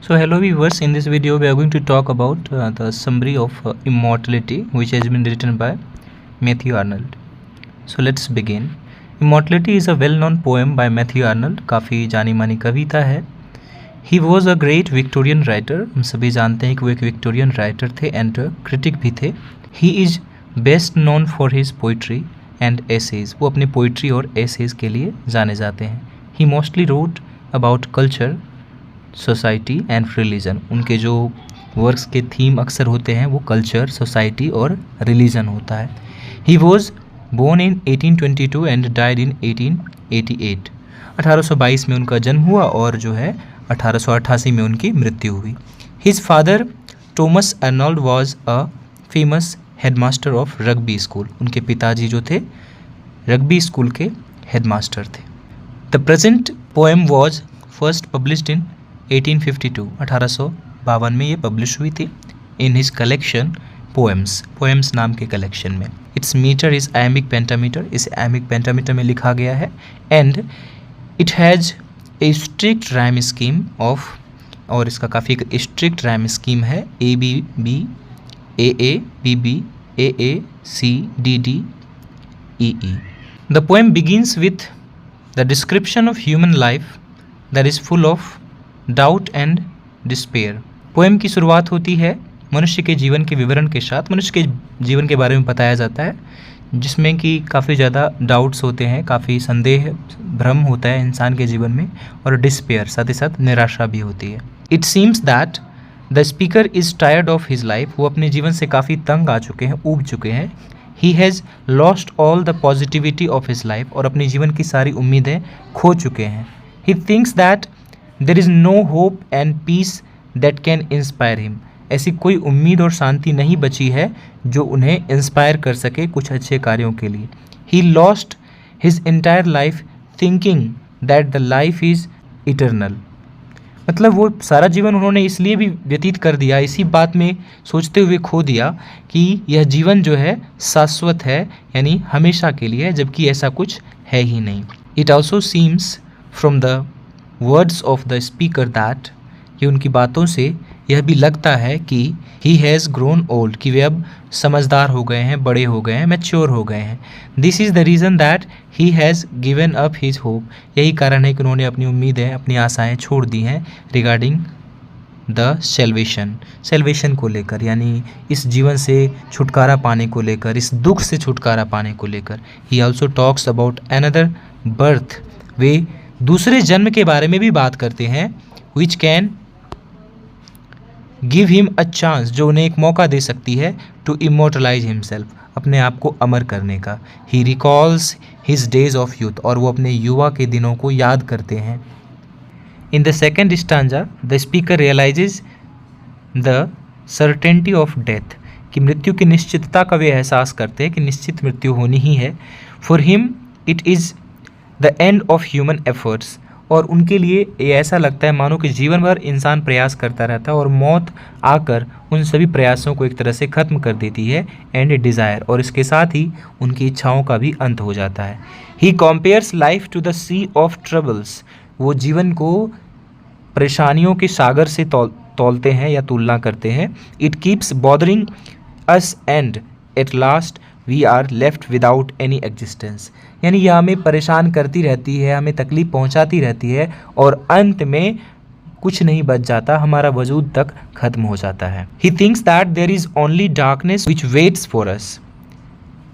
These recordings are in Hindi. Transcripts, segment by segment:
So hello viewers, in this video we are going to talk about the summary of Immortality, which has been written by Matthew Arnold. So let's begin. Immortality is a well-known poem by Matthew Arnold. काफ़ी जानी मानी कविता है. He was a great Victorian writer. हम सभी जानते हैं कि वो एक विक्टोरियन राइटर थे एंड क्रिटिक भी थे. He is best known for his poetry and essays. वो अपने पोइट्री और एसेज के लिए जाने जाते हैं. He mostly wrote about culture, society and religion. उनके जो वर्क्स के थीम अक्सर होते हैं वो कल्चर, सोसाइटी और रिलीजन होता है. He was born in 1822 and died in 1888. 1822 में उनका जन्म हुआ और जो है 1888 में उनकी मृत्यु हुई. His father Thomas Arnold was a famous headmaster of rugby school. उनके पिताजी जो थे रग्बी स्कूल के हेडमास्टर थे. The present poem was first published in 1852. 1852 में ये पब्लिश हुई थी इन हिज कलेक्शन पोएम्स नाम के कलेक्शन में. Its metre is iambic pentameter. इस एमिक पेंटामीटर में लिखा गया है. And it has a strict rhyme scheme of, और इसका काफ़ी स्ट्रिक्ट राइम स्कीम है. A B B A A B B A A C D D E E. The poem begins with the description of human life that is full of doubt and despair. Poem की शुरुआत होती है मनुष्य के जीवन के विवरण के साथ. मनुष्य के जीवन के बारे में बताया जाता है जिसमें कि काफ़ी ज़्यादा डाउट्स होते हैं, काफ़ी संदेह भ्रम होता है इंसान के जीवन में, और डिस्पेयर साथ ही साथ निराशा भी होती है. It seems that the speaker is tired of his life. वो अपने जीवन से काफ़ी तंग आ चुके हैं, ऊब चुके हैं. He has lost all the positivity of his life. और अपने जीवन की सारी उम्मीदें खो चुके हैं. He thinks that there is no hope and peace that can inspire him. ऐसी कोई उम्मीद और शांति नहीं बची है जो उन्हें इंस्पायर कर सके कुछ अच्छे कार्यों के लिए. He lost his entire life thinking that the life is eternal. मतलब वो सारा जीवन उन्होंने इसलिए भी व्यतीत कर दिया, इसी बात में सोचते हुए खो दिया कि यह जीवन जो है शाश्वत है, यानी हमेशा के लिए, जबकि ऐसा कुछ है ही नहीं. It also seems from the words of the speaker that, ये उनकी बातों से यह भी लगता है कि ही हैज़ ग्रोन ओल्ड, कि वे अब समझदार हो गए हैं, बड़े हो गए हैं, मैच्योर हो गए हैं. This is the reason that he has given up his hope. यही कारण है कि उन्होंने अपनी उम्मीदें, अपनी आशाएं छोड़ दी हैं रिगार्डिंग द सेल्वेशन को लेकर, यानी इस जीवन से छुटकारा पाने को लेकर, इस दुख से छुटकारा पाने को लेकर. He also talks about another birth. वे दूसरे जन्म के बारे में भी बात करते हैं. Which can give him a chance, जो उन्हें एक मौका दे सकती है टू इमोर्टलाइज हिमसेल्फ, अपने आप को अमर करने का. He recalls his days of youth, और वो अपने युवा के दिनों को याद करते हैं. In the second stanza the speaker realises the certainty of death, कि मृत्यु की निश्चितता का वे एहसास करते हैं कि निश्चित मृत्यु होनी ही है. For him it is the end of human efforts, और उनके लिए ये ऐसा लगता है मानो कि जीवन भर इंसान प्रयास करता रहता है और मौत आकर उन सभी प्रयासों को एक तरह से ख़त्म कर देती है. एंड डिज़ायर, और इसके साथ ही उनकी इच्छाओं का भी अंत हो जाता है. He compares life to the sea of troubles. वो जीवन को परेशानियों के सागर से तौलते हैं या तुलना करते हैं. It keeps bothering us and at last we are left without any existence, यानी यह हमें परेशान करती रहती है, हमें तकलीफ़ पहुंचाती रहती है, और अंत में कुछ नहीं बच जाता, हमारा वजूद तक खत्म हो जाता है. He thinks that there is only darkness which waits for us,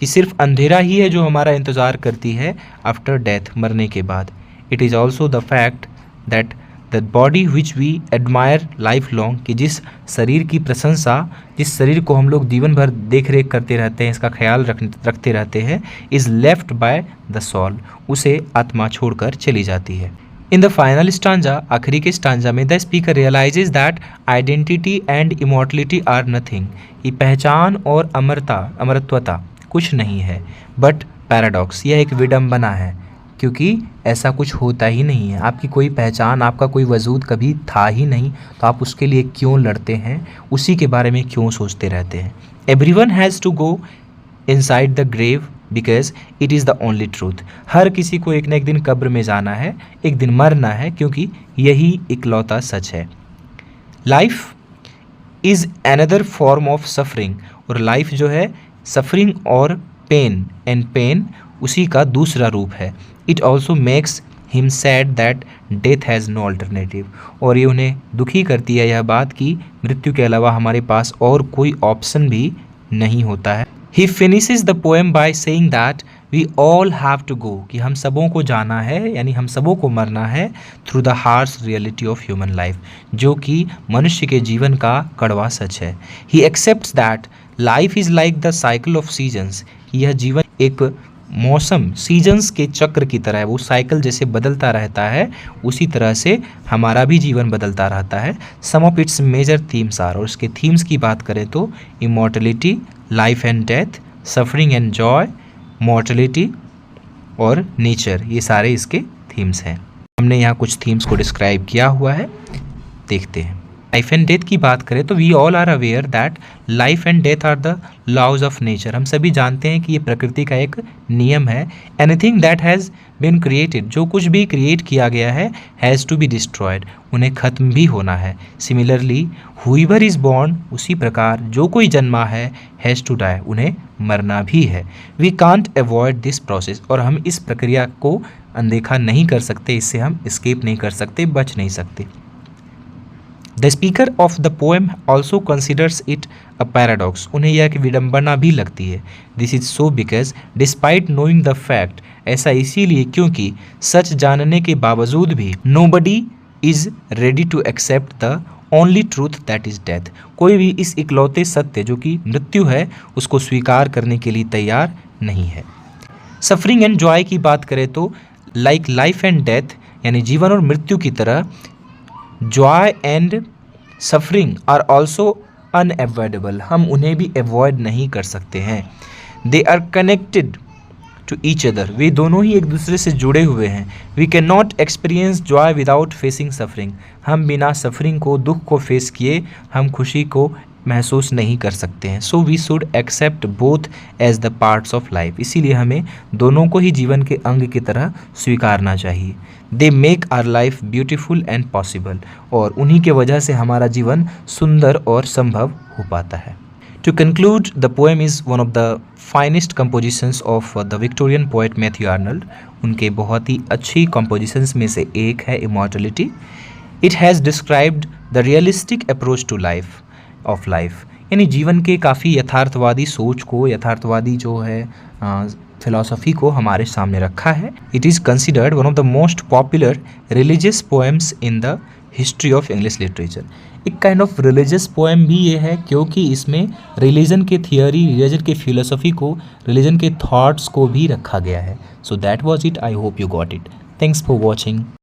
कि सिर्फ अंधेरा ही है जो हमारा इंतज़ार करती है आफ्टर डेथ, मरने के बाद. It is also the fact that the body which we admire life long, कि जिस शरीर की प्रशंसा, जिस शरीर को हम लोग जीवन भर देख रेख करते रहते हैं, इसका ख्याल रखते रहते हैं, is left by the soul, उसे आत्मा छोड़कर चली जाती है. इन द फाइनल स्टांजा, आखिरी के स्टांजा में the speaker realizes that identity and immortality are nothing, ये पहचान और अमरत्वता कुछ नहीं है. बट पैराडॉक्स, यह एक विडंबना है, क्योंकि ऐसा कुछ होता ही नहीं है. आपकी कोई पहचान, आपका कोई वजूद कभी था ही नहीं, तो आप उसके लिए क्यों लड़ते हैं, उसी के बारे में क्यों सोचते रहते हैं. Everyone has to go inside the grave because it is the only truth. हर किसी को एक न एक दिन कब्र में जाना है, एक दिन मरना है, क्योंकि यही इकलौता सच है. Life is another form of suffering, और लाइफ जो है सफरिंग और पेन एंड पेन उसी का दूसरा रूप है। It also makes him sad that death has no alternative, और ये उन्हें दुखी करती है यह बात कि मृत्यु के अलावा हमारे पास और कोई ऑप्शन भी नहीं होता है। He finishes the poem by saying that we all have to go, कि हम सबों को जाना है, यानी हम सबों को मरना है, through the harsh reality of human life, जो कि मनुष्य के जीवन का कड़वा सच है। He accepts that life is like the cycle of seasons, यह जीवन एक मौसम सीजन्स के चक्र की तरह है, वो साइकिल जैसे बदलता रहता है उसी तरह से हमारा भी जीवन बदलता रहता है। Some of its major themes are, और इसके थीम्स की बात करें तो immortality, life and death, suffering and joy, mortality और नेचर, ये सारे इसके थीम्स हैं। हमने यहाँ कुछ थीम्स को डिस्क्राइब किया हुआ है, देखते हैं। लाइफ एंड डेथ की बात करें तो we all are aware that life and death are the laws of nature, हम सभी जानते हैं कि ये प्रकृति का एक नियम है। Anything that has been created, जो कुछ भी क्रिएट किया गया है, हैज़ टू बी डिस्ट्रॉयड, उन्हें ख़त्म भी होना है। सिमिलरली हुईवर इज़ बॉर्न, उसी प्रकार जो कोई जन्मा है, हैज़ टू डाई, उन्हें मरना भी है। We can't avoid this process, और हम इस प्रक्रिया को अनदेखा नहीं कर सकते, इससे हम escape नहीं कर सकते, बच नहीं सकते। The speaker of the poem also considers it a paradox, उन्हें यह कि विडम्बना भी लगती है। This is so because despite knowing the fact, ऐसा इसीलिए क्योंकि सच जानने के बावजूद भी nobody is ready to accept the only truth that is death, कोई भी इस इकलौते सत्य जो कि मृत्यु है उसको स्वीकार करने के लिए तैयार नहीं है। सफरिंग एंड जॉय की बात करें तो लाइक लाइफ एंड डेथ, यानी जीवन और मृत्यु की तरह joy and suffering are also unavoidable, हम उन्हें भी एवॉइड नहीं कर सकते हैं। They are connected to each other, वे दोनों ही एक दूसरे से जुड़े हुए हैं। We can not experience joy without facing suffering, हम बिना सफरिंग को, दुख को फेस किए हम खुशी को महसूस नहीं कर सकते हैं। So we should accept both as the parts of life, इसीलिए हमें दोनों को ही जीवन के अंग की तरह स्वीकारना चाहिए। They make our life beautiful and possible, और उन्हीं के वजह से हमारा जीवन सुंदर और संभव हो पाता है। To conclude, the poem is one of the finest compositions of the Victorian poet Matthew Arnold, उनके बहुत ही अच्छी कंपोजिशंस में से एक है immortality. It has described the realistic approach to life of life, यानी जीवन के काफ़ी यथार्थवादी सोच को, यथार्थवादी जो है फिलॉसफी को हमारे सामने रखा है। It is considered one of the most popular religious poems in the history of English literature. एक काइंड ऑफ रिलीजियस पोएम भी ये है क्योंकि इसमें रिलीजन के थियोरी, रिलीजन के फिलोसफी को, रिलीजन के थॉट्स को भी रखा गया है। So that was it, I hope you got it. Thanks for watching.